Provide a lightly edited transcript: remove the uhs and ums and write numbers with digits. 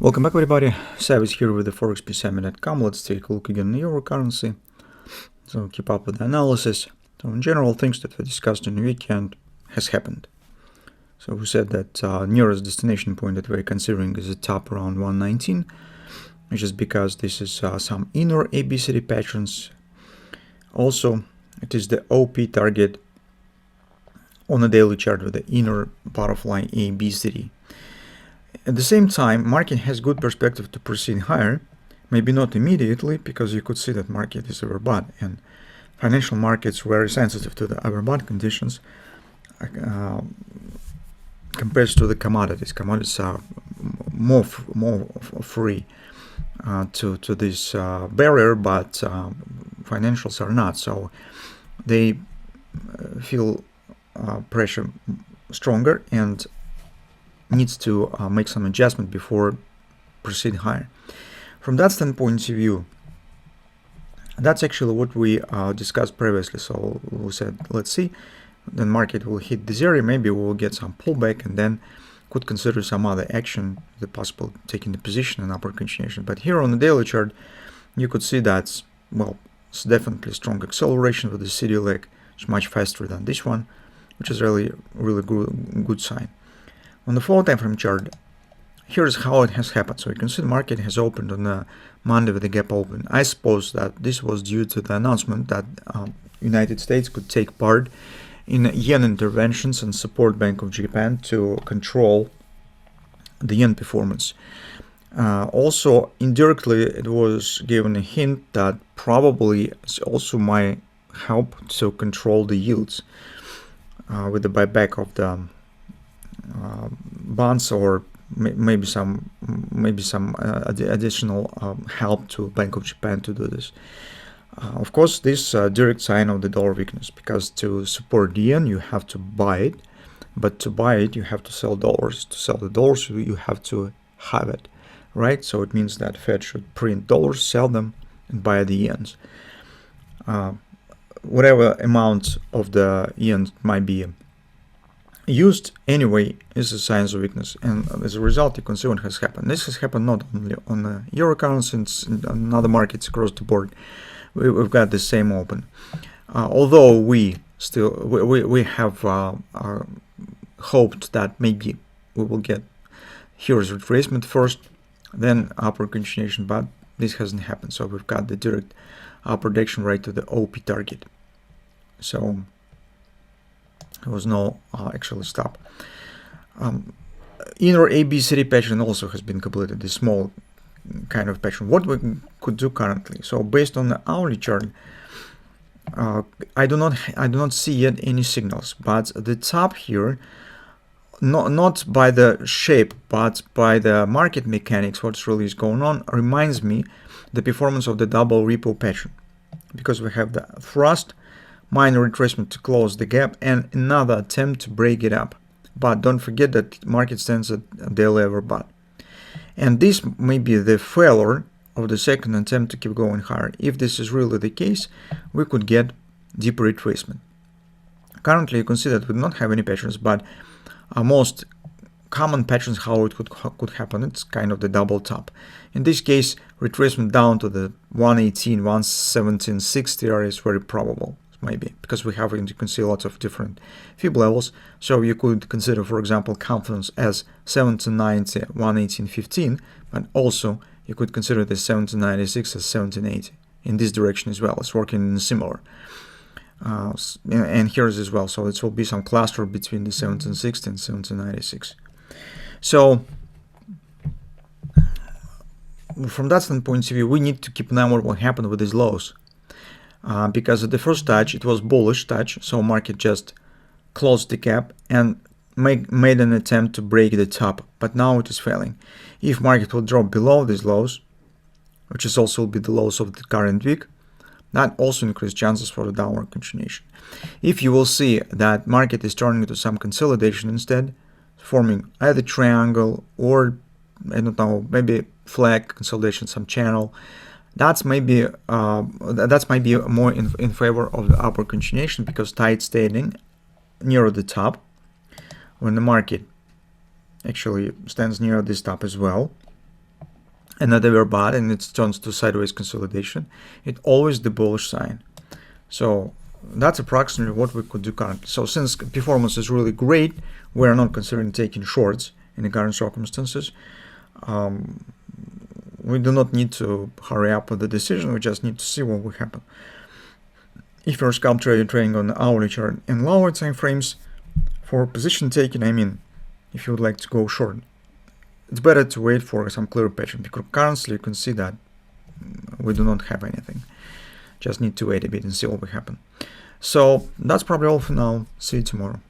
Welcome back, everybody. Sive is here with the Forex Peace Army.com. Let's take a look again at the euro currency. So keep up with the analysis. So in general, things that we discussed in the weekend has happened. So we said that nearest destination point that we're considering is a top around 119, which is because this is some inner ABCD patterns. Also, it is the OP target on a daily chart with the inner butterfly ABCD. At the same time, market has good perspective to proceed higher, maybe not immediately, because you could see that market is overbought, and financial markets were very sensitive to the overbought conditions compared to the commodities. Commodities are more free to this barrier, but financials are not. So they feel pressure stronger and needs to make some adjustment before proceed higher. From that standpoint of view, that's actually what we discussed previously. So we said, let's see, then market will hit this area, maybe we'll get some pullback, and then could consider some other action, the possible taking the position and upward continuation. But here on the daily chart, you could see that's, well, it's definitely strong acceleration with the CD leg. It's much faster than this one, which is really good sign. On the 4 time frame chart, here's how it has happened. So you can see the market has opened on the Monday with a gap open. I suppose that this was due to the announcement that United States could take part in yen interventions and support Bank of Japan to control the yen performance. Also, indirectly, it was given a hint that probably it also might help to control the yields with the buyback of the bonds, or maybe some additional help to Bank of Japan to do this. Of course, this direct sign of the dollar weakness, because to support the yen you have to buy it, but to buy it you have to sell dollars. To sell the dollars you have to have it, right? So it means that Fed should print dollars, sell them, and buy the yens. Whatever amount of the yen might be used anyway is a sign of weakness, and as a result you can see what has happened. This has happened not only on the euro currency, in other markets across the board. We've got the same open, although we have hoped that maybe we will get here's retracement first, then upward continuation, but this hasn't happened. So we've got the direct upward action right to the OP target. So there was no actual stop. Inner ABCD pattern also has been completed, this small kind of pattern. What we could do currently, so based on the hourly chart, I do not see yet any signals, but the top here, not by the shape but by the market mechanics, what's really is going on, reminds me the performance of the double repo pattern, because we have the thrust, minor retracement to close the gap, and another attempt to break it up. But don't forget that market stands at daily overbought, and this may be the failure of the second attempt to keep going higher. If this is really the case, we could get deeper retracement. Currently you can see that we do not have any patterns, but most common patterns how it could happen, it's kind of the double top. In this case, retracement down to the 118, 117.60 area is very probable. Maybe because we have, you can see, lots of different fib levels. So you could consider, for example, confidence as 1790, 118.15, but also you could consider the 1796 as 1780 in this direction as well. It's working in similar. And here's as well. So it will be some cluster between the 1760 and 1796. So from that standpoint of view, we need to keep an eye on what will happen with these lows. Because at the first touch it was bullish touch, so market just closed the gap and made an attempt to break the top, but now it is failing. If market will drop below these lows, which is also will be the lows of the current week, that also increases chances for the downward continuation. If you will see that market is turning into some consolidation instead, forming either triangle or, I don't know, maybe flag consolidation, some channel, that's maybe more in favor of the upward continuation, because tight staying near the top, when the market actually stands near this top as well, another overbought and it turns to sideways consolidation, it always the bullish sign. So that's approximately what we could do currently. So since performance is really great, we're not considering taking shorts in the current circumstances. We do not need to hurry up with the decision. We just need to see what will happen. If you're scalp trading on the hourly chart and lower time frames for position taking, I mean, if you would like to go short, it's better to wait for some clear pattern, because currently you can see that we do not have anything. Just need to wait a bit and see what will happen. So that's probably all for now. See you tomorrow.